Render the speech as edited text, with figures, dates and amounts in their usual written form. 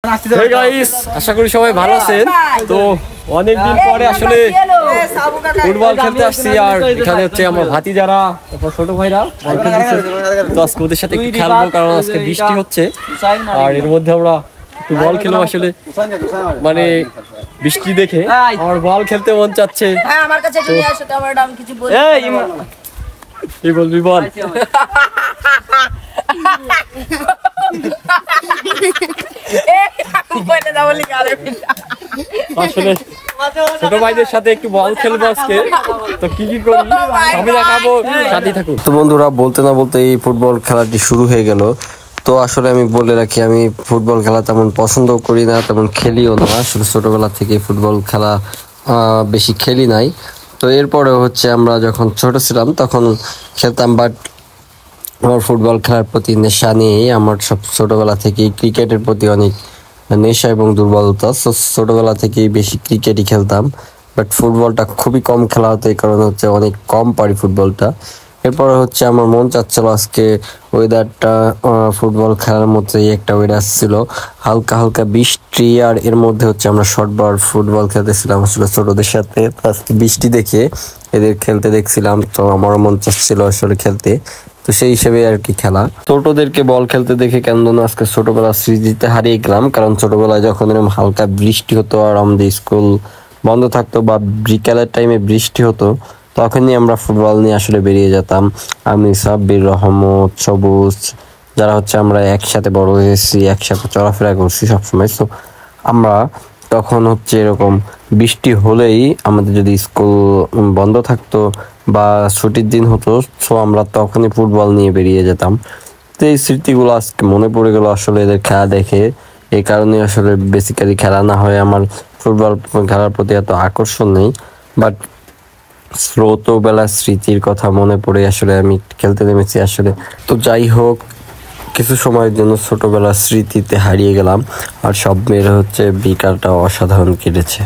Hey guys, আশা করি সবাই ভালো আছেন। তো অনেকদিন পরে আসলে ফুটবল খেলতে আসছি আর এখানে হচ্ছে আমার ভাতিজারা তারপর ছোট ভাইরা তো আজকে ওদের সাথে একটু খেলবো কারণ আজকে বৃষ্টি হচ্ছে আর এর মধ্যে আমরা একটু বল খেলবো আসলে মানে বৃষ্টি দেখে আমার বল খেলতে মন চাচ্ছে। আমার কাছে চলে আসো তো আমার নাম কিছু বল। কি বলবি বল। আসলে ছোট ভাইদের সাথে একটু বল খেলবো আজকে তো কি কি করি সবই দেখাবো, সাথেই থাকুন। তো বন্ধুরা বলতে না বলতে এই ফুটবল খেলাটি শুরু হয়ে গেল। তো আসলে আমি বলে রাখি আমি ফুটবল খেলা তেমন পছন্দ করি না, তেমন খেলিও না। আসলে ছোটবেলা থেকে ফুটবল খেলা বেশি খেলি নাই। তো এরপরে হচ্ছে আমরা যখন ছোট ছিলাম তখন খেলতাম, বাট আমার ফুটবল খেলার প্রতি নেশা নেই। আমার সব ছোটবেলা থেকেই ক্রিকেটের প্রতি অনেক নেশা এবং দুর্বলতা। ছোটবেলা থেকেই বেশি ক্রিকেটই খেলতাম, বাট ফুটবলটা খুবই কম খেলা হতো, এই কারণে হচ্ছে অনেক কম পারি ফুটবলটা। এরপরে হচ্ছে আমার মন চাচ্ছিল আজকে ওয়েদারটা ফুটবল খেলার মতোই একটা ওয়েদার ছিল, হালকা হালকা বৃষ্টি, আর এর মধ্যে হচ্ছে আমরা শর্টবার ফুটবল খেলতেছিলাম আসলে ছোটদের সাথে। আজকে বৃষ্টি দেখে এদের খেলতে দেখছিলাম, তো আমারও মন চাচ্ছিল আসলে খেলতে, তো সেই হিসেবে আর কি খেলা। ছোটদেরকে বল খেলতে দেখে কেন আজকে ছোটবেলার স্মৃতিতে হারিয়ে গেলাম, কারণ ছোটবেলায় যখন এরকম হালকা বৃষ্টি হতো আর আমাদের স্কুল বন্ধ থাকতো বা বিকালের টাইমে বৃষ্টি হতো, তখনই আমরা ফুটবল নিয়ে আসলে বেরিয়ে যেতাম। আমি সাব্বির রহমত সবুজ যারা হচ্ছে আমরা একসাথে বড় হয়েছি, একসাথে চলাফেরা করছি সবসময়। তো আমরা তখন হচ্ছে এরকম বৃষ্টি হলেই আমাদের যদি স্কুল বন্ধ থাকতো বা ছুটির দিন হতো, সো আমরা তখনই ফুটবল নিয়ে বেরিয়ে যেতাম। তো এই স্মৃতিগুলো আজকে মনে পড়ে গেল আসলে এদের খেলা দেখে। এই কারণে আসলে বেসিক্যালি খেলা না হয় আমার ফুটবল খেলার প্রতি এত আকর্ষণ নেই, বাট ছোটবেলার স্মৃতির কথা মনে পড়ে আসলে আমি খেলতে নেমেছি আসলে। তো যাই হোক, কিছু সময়ের জন্য ছোটবেলার স্মৃতিতে হারিয়ে গেলাম, আর সব মেয়েরা হচ্ছে বিকালটা অসাধারণ কেটেছে।